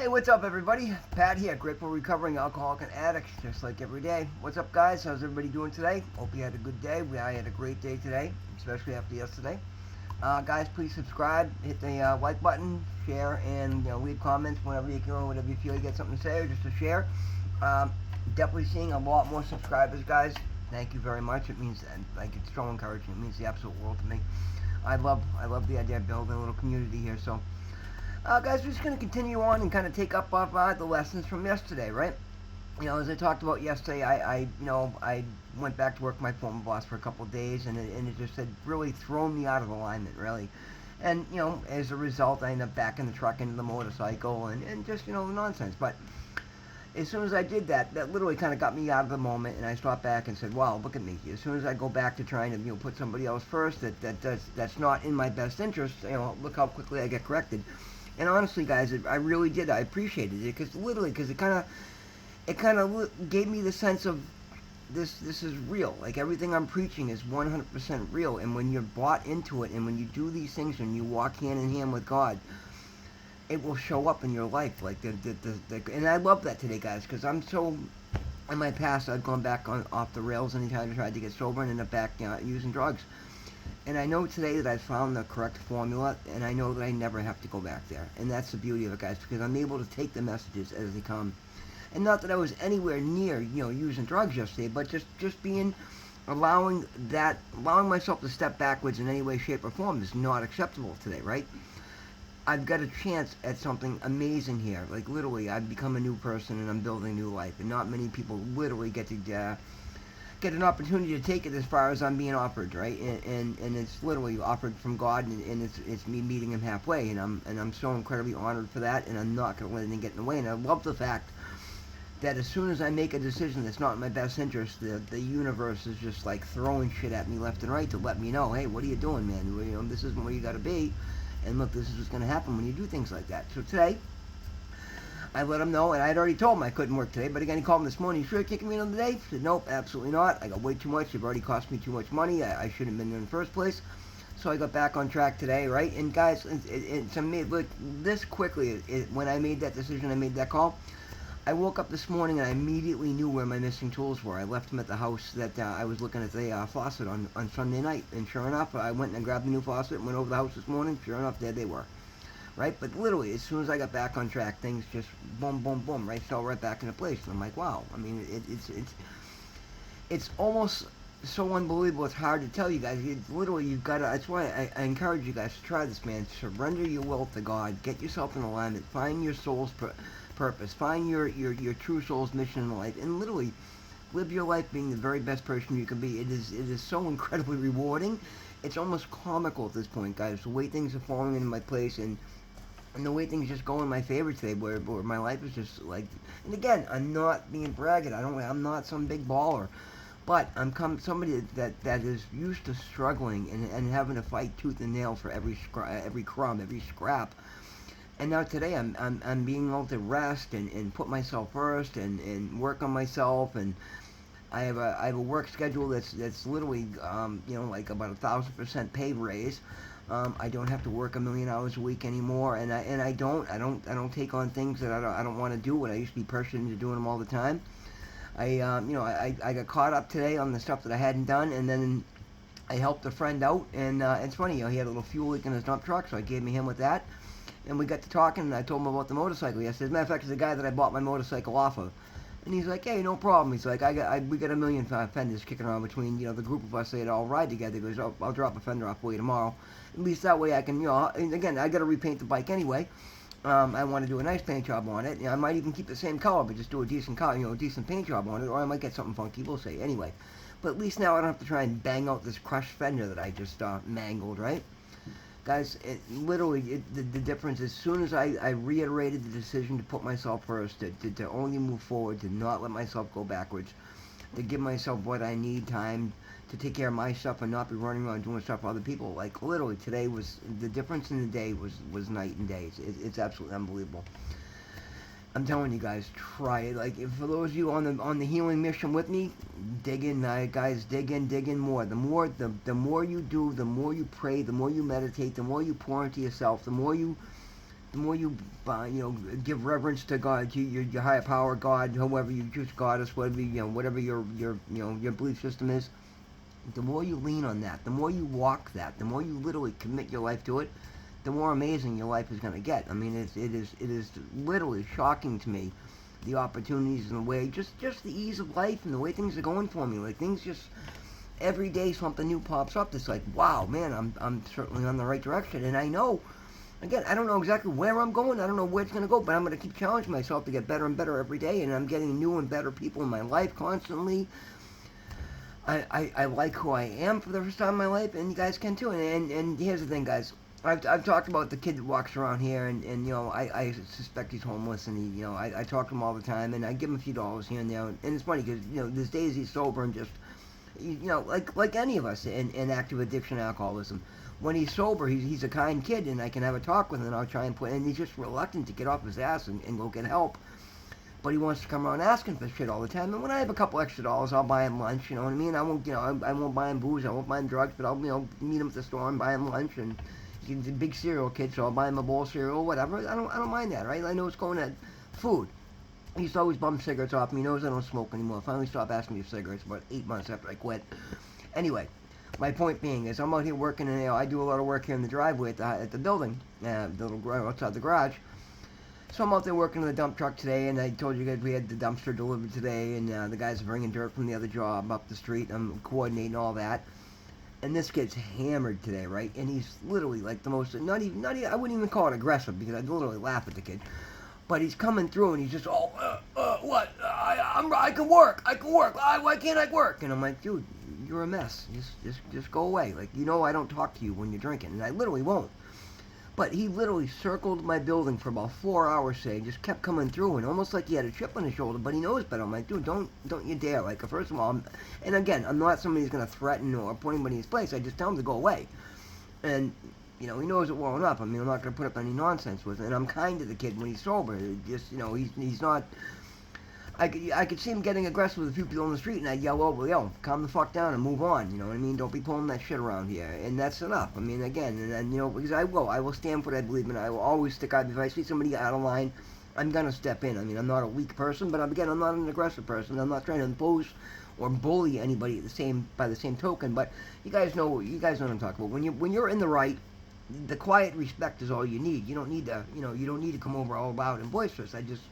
Hey, what's up, everybody? Pat here, grateful recovering alcoholic and addict, just like every day. What's up, guys? How's everybody doing today? Hope you had a good day. I had a great day today, especially after yesterday. Guys, please subscribe, hit the like button, share, and leave comments whenever you can, whenever you feel you get something to say or just to share. Um, Definitely seeing a lot more subscribers, guys. Thank you very much. It means like it's so encouraging. It means the absolute world to me. I love the idea of building a little community here. So guys, we're just going to continue on and kind of take up the lessons from yesterday, right? As I talked about yesterday, I went back to work with my former boss for a couple of days, and it just had really thrown me out of alignment, really. And, as a result, I ended up back in the truck into the motorcycle and just, nonsense. But as soon as I did that, that literally kind of got me out of the moment, and I stopped back and said, wow, look at me. As soon as I go back to trying to, put somebody else first, that's not in my best interest, look how quickly I get corrected. And honestly, guys, I really did. I appreciated it because it kind of gave me the sense of this is real. Like everything I'm preaching is 100% real. And when you're bought into it, and when you do these things, and you walk hand in hand with God, it will show up in your life. Like and I love that today, guys, because I'm so. In my past, I've gone back off the rails anytime I tried to get sober and ended up back using drugs. And I know today that I've found the correct formula, and I know that I never have to go back there. And that's the beauty of it, guys, because I'm able to take the messages as they come. And not that I was anywhere near, using drugs yesterday, but just being, allowing myself to step backwards in any way, shape, or form is not acceptable today, right? I've got a chance at something amazing here. Like, literally, I've become a new person, and I'm building a new life. And not many people literally get an opportunity to take it as far as I'm being offered, right? And it's literally offered from God, and it's me meeting Him halfway, and I'm so incredibly honored for that, and I'm not going to let anything get in the way. And I love the fact that as soon as I make a decision that's not in my best interest, the universe is just like throwing shit at me left and right to let me know, hey, what are you doing, man? This isn't where you got to be, and look, this is what's going to happen when you do things like that. So today, I let him know, and I had already told him I couldn't work today, but again, he called me this morning. You sure you're kicking me another day? I said, nope, absolutely not. I got way too much. You've already cost me too much money. I shouldn't have been there in the first place. So I got back on track today, right? And guys, it's amazing. Look, this quickly, when I made that decision, I made that call, I woke up this morning and I immediately knew where my missing tools were. I left them at the house that I was looking at the faucet on Sunday night. And sure enough, I went and grabbed the new faucet and went over the house this morning. Sure enough, there they were. Right? But literally, as soon as I got back on track, things just boom, boom, boom, right? Fell right back into place. And I'm like, wow. I mean, it's almost so unbelievable. It's hard to tell you guys. Literally, you've got to. That's why I encourage you guys to try this, man. Surrender your will to God. Get yourself in alignment. Find your soul's purpose. Find your true soul's mission in life, and literally live your life being the very best person you can be. It is so incredibly rewarding. It's almost comical at this point, guys. The way things are falling into my place, and the way things just go in my favor today, where my life is just like, and again, I'm not being bragging. I'm not some big baller, but I'm somebody that is used to struggling and having to fight tooth and nail for every crumb, every scrap. And now today, I'm being able to rest and put myself first and work on myself. And I have a work schedule that's literally like about 1,000% pay raise. I don't have to work a million hours a week anymore, and I don't take on things that I don't want to do. When I used to be pressured into doing them all the time. I got caught up today on the stuff that I hadn't done, and then I helped a friend out, and it's funny, he had a little fuel leak in his dump truck, so I gave him with that, and we got to talking, and I told him about the motorcycle yesterday. As a matter of fact, it's the guy that I bought my motorcycle off of. And he's like, hey, no problem. He's like, we got a million fenders kicking around between, the group of us that all ride together. He goes, I'll drop a fender off for you tomorrow. At least that way I can, and again, I got to repaint the bike anyway. I want to do a nice paint job on it. I might even keep the same color, but just do a decent color, a decent paint job on it, or I might get something funky. We'll see. Anyway, but at least now I don't have to try and bang out this crushed fender that I just mangled, right? Guys, the difference, as soon as I reiterated the decision to put myself first, to only move forward, to not let myself go backwards, to give myself what I need, time to take care of my stuff and not be running around doing stuff for other people. Like, literally, today was, the difference in the day was night and day. It's absolutely unbelievable. I'm telling you guys, try it. Like, for those of you on the healing mission with me, dig in, guys. Dig in more. The more you do, the more you pray, the more you meditate, the more you pour into yourself, the more you the more you, give reverence to God, to your higher power, God, however you choose Goddess, whatever whatever your belief system is. The more you lean on that, the more you walk that, the more you literally commit your life to it, the more amazing your life is going to get. I mean, it is literally shocking to me, the opportunities and the way, just the ease of life and the way things are going for me. Like, things just, every day something new pops up that's like, wow, man, I'm certainly on the right direction. And I know, again, I don't know exactly where I'm going, I don't know where it's going to go, but I'm going to keep challenging myself to get better and better every day, and I'm getting new and better people in my life constantly. I like who I am for the first time in my life, and you guys can too. And here's the thing, guys. I've talked about the kid that walks around here, and I suspect he's homeless, and I talk to him all the time, and I give him a few dollars here and there, and it's funny because there's days he's sober and just like any of us in active addiction, alcoholism. When he's sober, he's a kind kid, and I can have a talk with him, and I'll try and and he's just reluctant to get off his ass and go get help. But he wants to come around asking for shit all the time. And when I have a couple extra dollars, I'll buy him lunch. You know what I mean? I won't, I won't buy him booze. I won't buy him drugs. But I'll, meet him at the store and buy him lunch. And he's a big cereal kid, so I'll buy him a bowl of cereal, whatever. I don't mind that, right? I know it's going at food. He used to always bum cigarettes off me. He knows I don't smoke anymore. I finally stopped asking me for cigarettes about 8 months after I quit. Anyway, my point being is I'm out here working, and I do a lot of work here in the driveway at the building, the little outside the garage. So I'm out there working on the dump truck today, and I told you guys we had the dumpster delivered today, and the guys are bringing dirt from the other job up the street. I'm coordinating all that, and this kid's hammered today, right? And he's literally like the most, not even, I wouldn't even call it aggressive because I'd literally laugh at the kid. But he's coming through, and he's just, what? I can work. Why can't I work? And I'm like, dude, you're a mess. Just go away. Like, I don't talk to you when you're drinking, and I literally won't. But he literally circled my building for about 4 hours, just kept coming through, and almost like he had a chip on his shoulder, but he knows better. I'm like, dude, don't you dare. Like, first of all, and again, I'm not somebody who's going to threaten or put anybody in his place. I just tell him to go away. And, he knows it well enough. I mean, I'm not going to put up any nonsense with it. And I'm kind to the kid when he's sober. Just, he's not... I could see him getting aggressive with a few people on the street, and I'd yell over, calm the fuck down and move on, you know what I mean? Don't be pulling that shit around here, and that's enough. I mean, again, and because I will stand for what I believe in. I will always stick out. If I see somebody out of line, I'm gonna step in. I mean, I'm not a weak person, but I'm not an aggressive person. I'm not trying to impose or bully anybody by the same token, but you guys know what I'm talking about. When you're in the right, the quiet respect is all you need. You don't need to come over all loud and boisterous. I just,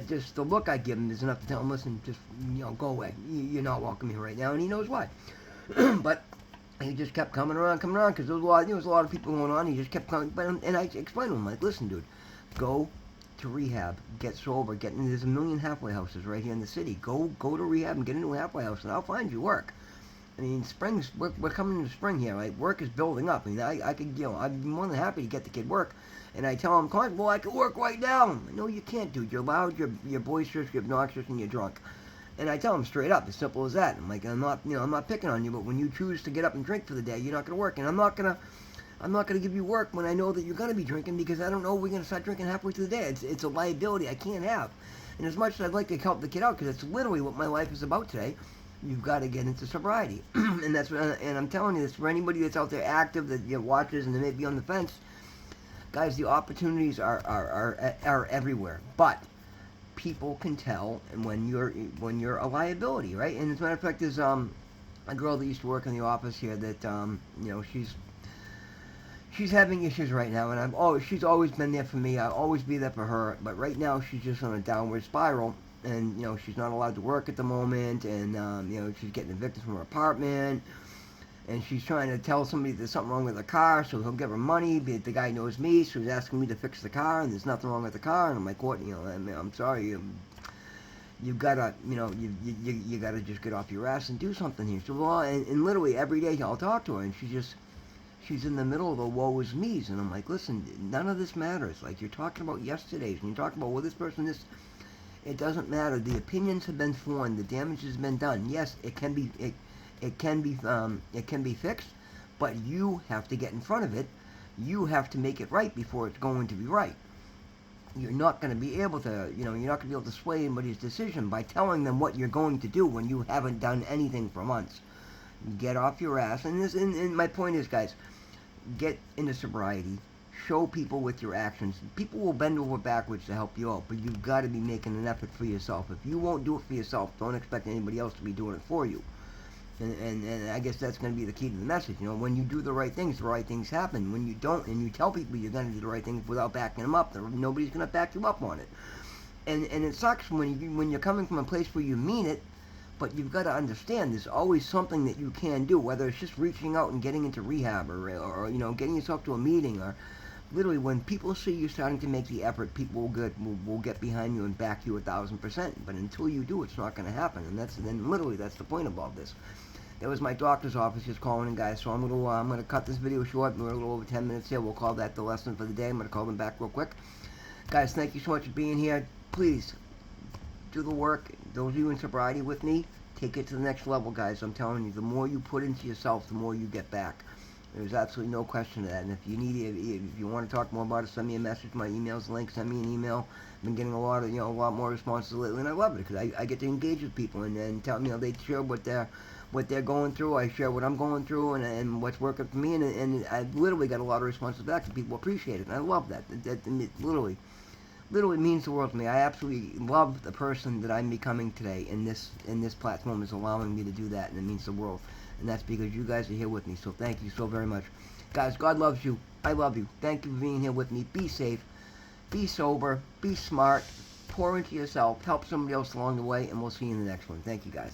just the look I give him is enough to tell him, listen, just, go away. You're not welcome here right now, and he knows why. But he just kept coming around, because there was a lot of people going on. He just kept coming, and I explained to him, like, listen, dude, go to rehab, get sober, there's a million halfway houses right here in the city. Go to rehab and get into a halfway house, and I'll find you work. I mean, we're coming into spring here, right? Work is building up. I mean, I could, I'd be more than happy to get the kid work. And I tell him, well, I can work right now. No, you can't, dude. You're loud, you're boisterous, you're obnoxious, and you're drunk. And I tell him straight up, as simple as that. I'm like, I'm not picking on you, but when you choose to get up and drink for the day, you're not going to work. And I'm not going to give you work when I know that you're going to be drinking, because I don't know we're going to start drinking halfway through the day. It's a liability I can't have. And as much as I'd like to help the kid out, because it's literally what my life is about today, you've got to get into sobriety. And I'm telling you this for anybody that's out there active, that watches and they may be on the fence. Guys, the opportunities are everywhere, but people can tell when you're a liability, right? And as a matter of fact, there's a girl that used to work in the office here that she's having issues right now, and she's always been there for me. I'll always be there for her, but right now she's just on a downward spiral, and she's not allowed to work at the moment, and she's getting evicted from her apartment. And she's trying to tell somebody there's something wrong with the car, so he'll give her money. But the guy knows me, so he's asking me to fix the car, and there's nothing wrong with the car. And I'm like, what? I'm sorry. You gotta, you gotta just get off your ass and do something here. So, well, and literally every day I'll talk to her, and she's in the middle of the woe is me's, and I'm like, listen, none of this matters. Like, you're talking about yesterday's, and you're talking about, well, this person, this. It doesn't matter. The opinions have been formed. The damage has been done. Yes, it can be. It can be fixed, but you have to get in front of it. You have to make it right before it's going to be right. You're not going to be able to, you're not going to be able to sway anybody's decision by telling them what you're going to do when you haven't done anything for months. Get off your ass. And my point is, guys, get into sobriety. show people with your actions. People will bend over backwards to help you out, but you've got to be making an effort for yourself. If you won't do it for yourself, don't expect anybody else to be doing it for you. And I guess that's going to be the key to the message. You know, when you do the right things happen. When you don't, and you tell people you're going to do the right things without backing them up, nobody's going to back you up on it. And it sucks when you're coming from a place where you mean it, but you've got to understand there's always something that you can do, whether it's just reaching out and getting into rehab or you know, getting yourself to a meeting, or literally when people see you starting to make the effort, people will get behind you and back you 1,000%. But until you do, it's not going to happen. And that's the point of all this. That was my doctor's office just calling in, guys. So I'm gonna cut this video short. We're a little over 10 minutes here. We'll call that the lesson for the day. I'm gonna call them back real quick, guys. Thank you so much for being here. Please do the work. Those of you in sobriety with me, take it to the next level, guys. I'm telling you, the more you put into yourself, the more you get back. There's absolutely no question of that. And if you want to talk more about it, send me a message. My email's linked. Send me an email. I've been getting a lot more responses lately, and I love it because I get to engage with people and tell them, you know, they share what they're going through. I share what I'm going through and what's working for me, and I literally got a lot of responses back, and people appreciate it, and I love that. That literally means the world to me. I absolutely love the person that I'm becoming today, and this platform is allowing me to do that, and it means the world. And that's because you guys are here with me. So thank you so very much. Guys, God loves you. I love you. Thank you for being here with me. Be safe. Be sober. Be smart. Pour into yourself. Help somebody else along the way. And we'll see you in the next one. Thank you, guys.